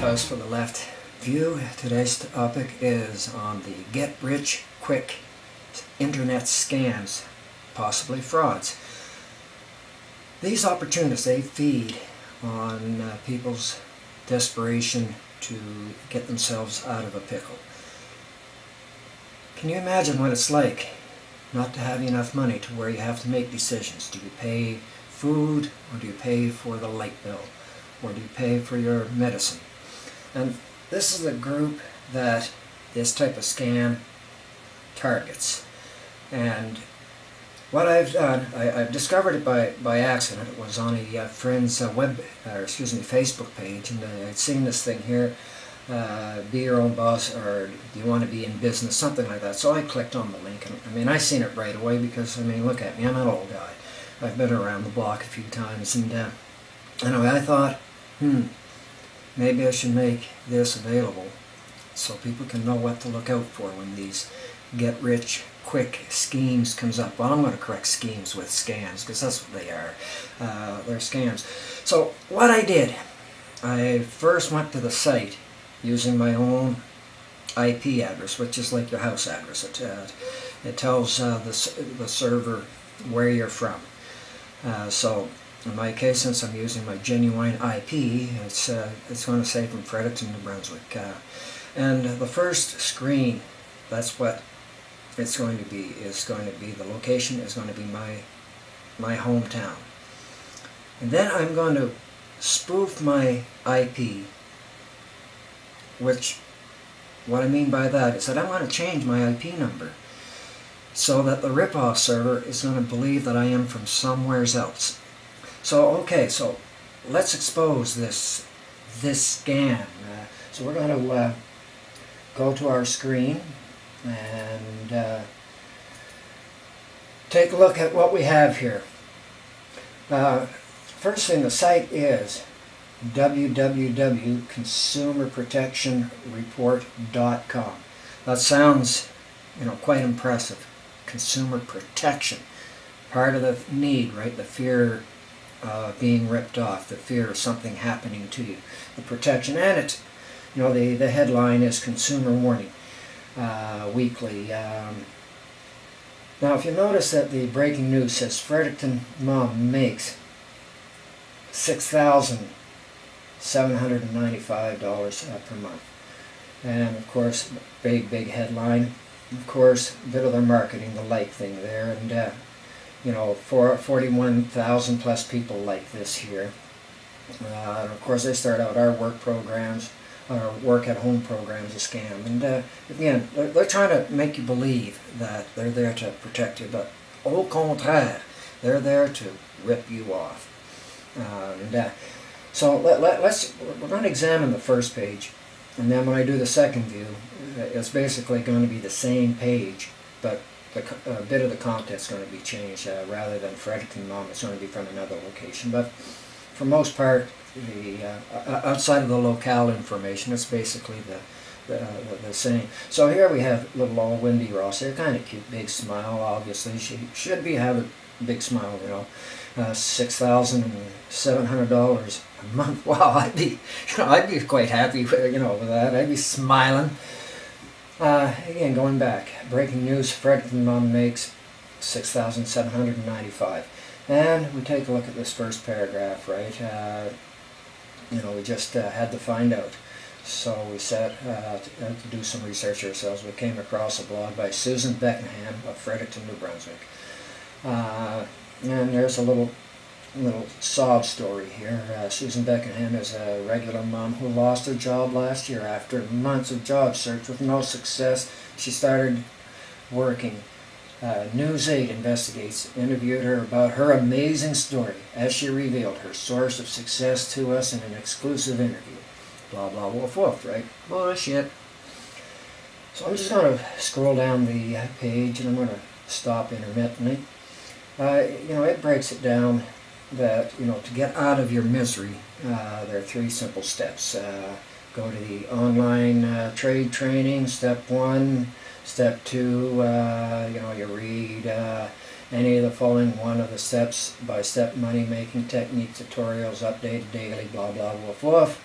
pause for the left view. Today's topic is on the get-rich-quick internet scams, possibly frauds. These opportunists, they feed on people's desperation to get themselves out of a pickle. Can you imagine what it's like not to have enough money to where you have to make decisions? Do you pay food, or do you pay for the light bill, or do you pay for your medicine? And this is the group that this type of scam targets. And what I've done, I've discovered it by accident. It was on a friend's Facebook page, and I'd seen this thing here, be your own boss, or do you want to be in business, something like that. So I clicked on the link, and I mean, I seen it right away because, I mean, look at me, I'm an old guy. I've been around the block a few times, and anyway, I thought, maybe I should make this available so people can know what to look out for when these get-rich-quick schemes comes up. Well, I'm going to correct schemes with scams, because that's what they are. They're scams. So what I did, I first went to the site using my own IP address, which is like your house address. It tells the server where you're from. So in my case, since I'm using my genuine IP, it's going to say from Fredericton, New Brunswick. And the first screen, that's what it's going to be. The location is going to be my hometown. And then I'm going to spoof my IP, which, what I mean by that is that I'm going to change my IP number so that the rip-off server is going to believe that I am from somewhere else. So, okay, so let's expose this scam. So we're going to go to our screen and take a look at what we have here. First thing, the site is www.consumerprotectionreport.com. That sounds, quite impressive. Consumer protection. Part of the need, right? The fear of being ripped off, the fear of something happening to you. The protection, and it's, the headline is Consumer Warning Weekly. Now, if you notice that the breaking news says Fredericton mom makes $6,795 per month. And of course, big headline. Of course, a bit of their marketing, the like thing there, and 41,000 plus people like this here. And of course, they start out our work programs, our work at home programs, a scam. And again, they're trying to make you believe that they're there to protect you, but au contraire, they're there to rip you off. So we're going to examine the first page, and then when I do the second view, it's basically going to be the same page, but a bit of the content's going to be changed. Rather than Fredericton mom, it's going to be from another location. But for most part, outside of the locale information, it's basically the same. So here we have little old Wendy Ross here, kind of cute, big smile. Obviously, she should be having a big smile, $6,700 a month. Wow, I'd be quite happy, with that. I'd be smiling. Again, going back, breaking news: Fredericton mom makes $6,795, and we take a look at this first paragraph, right? We just had to find out. So we set to do some research ourselves. We came across a blog by Susan Beckham of Fredericton, New Brunswick. And there's a little sob story here. Susan Beckham is a regular mom who lost her job last year. After months of job search with no success, she started working. News 8 Investigates interviewed her about her amazing story as she revealed her source of success to us in an exclusive interview. Blah, blah, woof, woof, right? Bullshit. So I'm just going to scroll down the page, and I'm going to stop intermittently. It breaks it down that, to get out of your misery, there are 3 simple steps. Go to the online trade training, step 1. Step 2, you read any of the following one of the step-by-step money-making technique tutorials updated daily, blah, blah, woof, woof.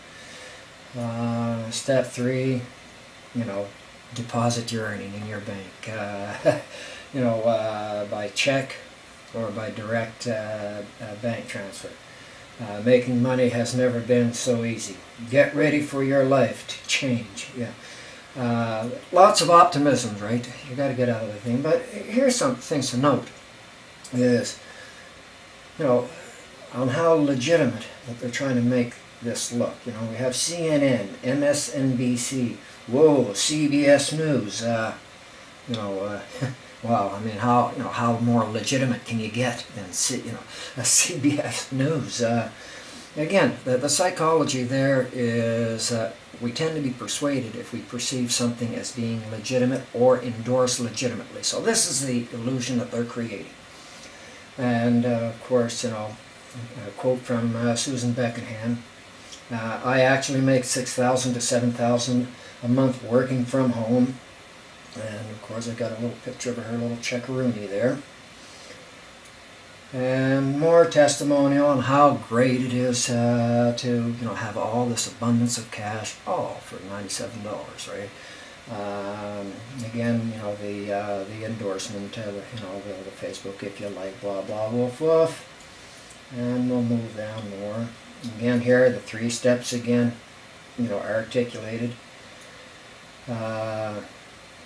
Step 3, you know, deposit your earning in your bank, you know, by check or by direct bank transfer. Making money has never been so easy. Get ready for your life to change. Yeah. Lots of optimism, right? You got to get out of the thing. But here's some things to note: is, you know, on how legitimate that they're trying to make this look. You know, we have CNN, MSNBC, whoa, CBS News. You know, wow. I mean, how more legitimate can you get than a CBS News? Again, the psychology there is we tend to be persuaded if we perceive something as being legitimate or endorsed legitimately. So this is the illusion that they're creating. And of course, you know, a quote from Susan Beckham. I actually make $6,000 to $7,000 a month working from home. And of course I got a little picture of her little checkaroonie there. And more testimonial on how great it is to, you know, have all this abundance of cash, all for $97, right? Again, you know, the endorsement, you know, the Facebook, if you like, blah blah, woof woof. And we'll move down more. Again, here are the 3 steps again, you know, articulated.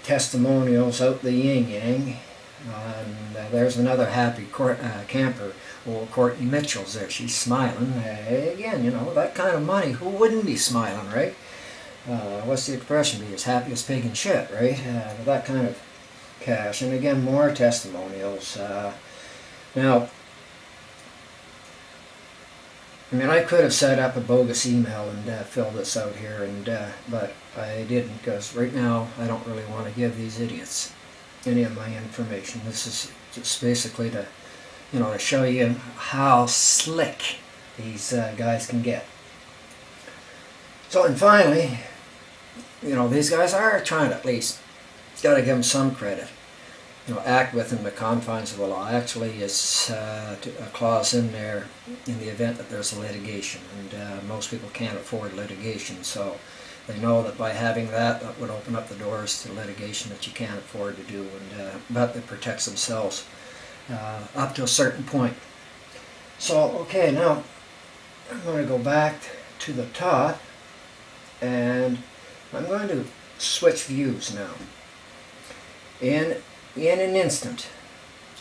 Testimonials out the yin-yang. And there's another happy camper. Old Courtney Mitchell's there. She's smiling. Again, you know, that kind of money, who wouldn't be smiling, right? What's the expression? Be as happy as pig in shit, right? With that kind of cash. And again, more testimonials. Now, I mean, I could have set up a bogus email and filled this out here, but I didn't, because right now I don't really want to give these idiots any of my information. This is just basically to, you know, to show you how slick these guys can get. So, and finally, you know, these guys are trying to at least, got to give them some credit. You know, act within the confines of the law. Actually, is a clause in there in the event that there's a litigation, and most people can't afford litigation, so they know that by having that, that would open up the doors to litigation that you can't afford to do, and but it protects themselves up to a certain point. So, okay, now I'm going to go back to the top, and I'm going to switch views now. In an instant,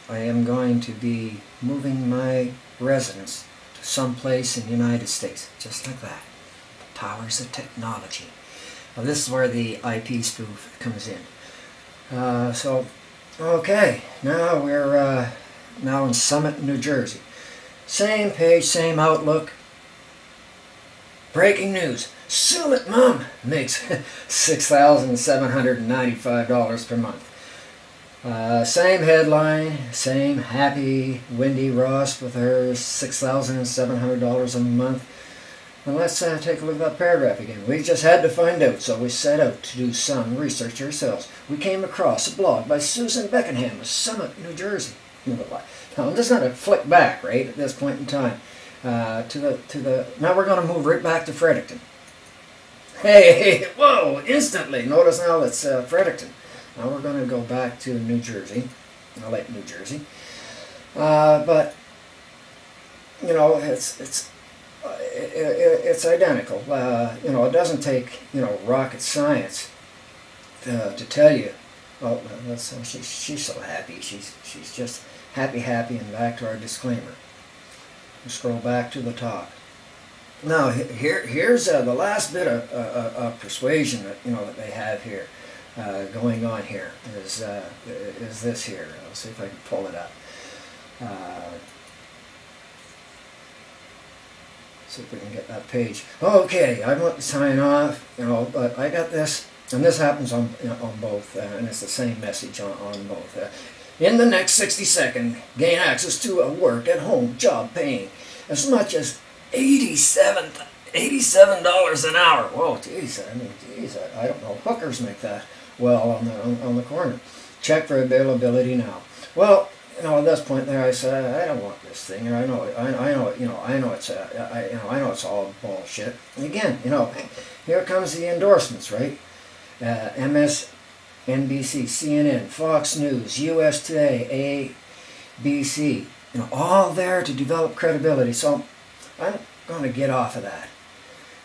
I am going to be moving my residence to some place in the United States, just like that. The powers of technology. Now, this is where the IP spoof comes in. So, okay, now we're now in Summit, New Jersey. Same page, same outlook. Breaking news. Summit Mom makes $6,795 per month. Same headline, same happy Wendy Ross with her $6,700 a month. And let's take a look at that paragraph again. We just had to find out, so we set out to do some research ourselves. We came across a blog by Susan Beckham of Summit, New Jersey. Now I'm just going to flick back, right, at this point in time. Now we're going to move right back to Fredericton. Hey, whoa, instantly. Notice now it's Fredericton. Now we're going to go back to New Jersey. I like New Jersey. But, you know, it's identical. You know, it doesn't take, you know, rocket science to tell you. Oh, she's so happy. She's just happy, and back to our disclaimer. We'll scroll back to the top. Now here's the last bit of persuasion that, you know, that they have here. Going on here is this here. I'll see if I can pull it up. See if we can get that page. Okay, I want to sign off, you know, but I got this, and this happens on, you know, on both, and it's the same message on both. In the next 60 seconds, gain access to a work-at-home job paying as much as $87 an hour. Whoa, geez, I mean, geez, I don't know. Hookers make that well on the corner. Check for availability now. Well, at this point there, I said, I don't want this thing, and I know it's all bullshit. And again, here comes the endorsements, right? MSNBC, CNN, Fox News, U.S. Today, ABC, all there to develop credibility. So I'm going to get off of that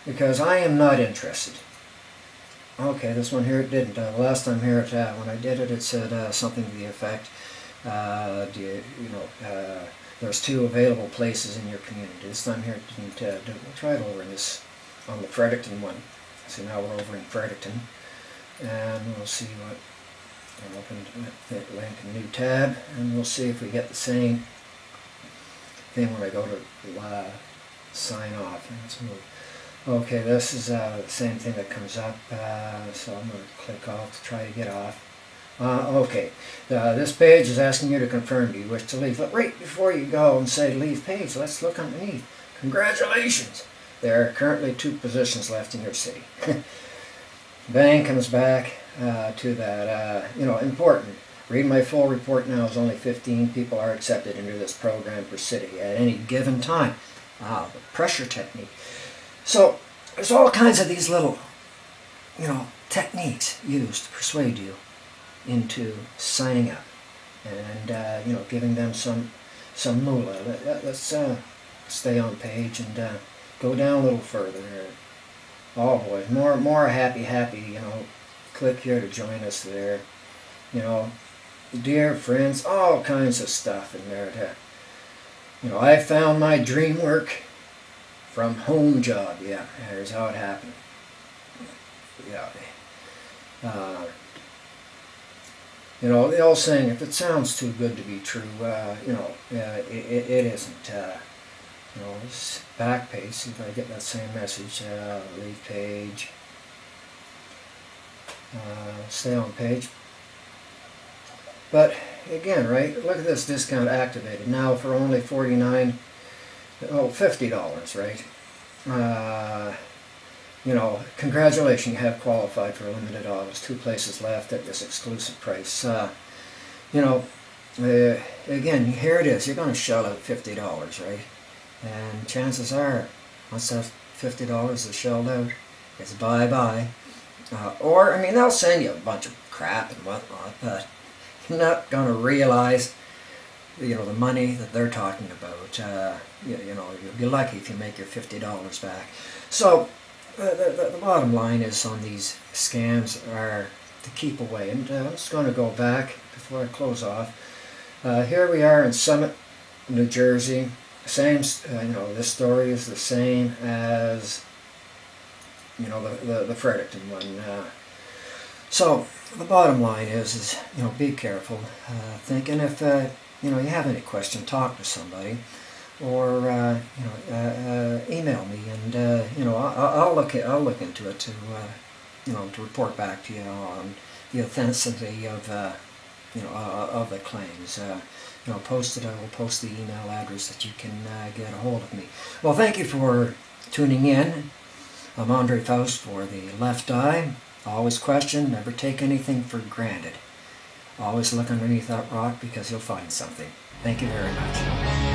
because I am not interested. Okay, this one here it didn't. The last time here when I did it, it said something to the effect, there's 2 available places in your community. This time here it didn't. We'll try it over on the Fredericton one. So now we're over in Fredericton, and we'll see what. I'll open that link, a new tab, and we'll see if we get the same thing when I go to sign off. Let's move. Okay, this is the same thing that comes up, so I'm going to click off to try to get off. Okay, this page is asking you to confirm, do you wish to leave? But right before you go and say leave page, let's look underneath. Congratulations! There are currently 2 positions left in your city. Bang comes back to that, important. Read my full report now as only 15 people are accepted into this program per city at any given time. The pressure technique. So there's all kinds of these little, techniques used to persuade you into signing up and, giving them some moolah. Let's stay on page and go down a little further. Oh boy, more happy, click here to join us there. Dear friends, all kinds of stuff in there. I found my dream work from home job. Yeah, here's how it happened. Yeah. The old saying, if it sounds too good to be true, it isn't. This back page, see if I get that same message. Leave page. Stay on page. But again, right, look at this discount activated now for only $50, right? Congratulations, you have qualified for limited offers. 2 places left at this exclusive price. Again, here it is. You're going to shell out $50, right? And chances are, once that $50 is shelled out, it's bye-bye. They'll send you a bunch of crap and whatnot, but you're not going to realize, the money that they're talking about. You'll be lucky if you make your $50 back. So, the bottom line is on these scams are to keep away. And I'm just going to go back before I close off. Here we are in Summit, New Jersey. Same, this story is the same as, the Fredericton one. So the bottom line is be careful. Thinking if you have any question, talk to somebody, or email me, and I'll look into it to to report back to you on the authenticity of of the claims. I will post the email address that you can get a hold of me. Well, thank you for tuning in. I'm Andre Faust for The Left Eye. Always question, never take anything for granted. Always look underneath that rock because you'll find something. Thank you very much.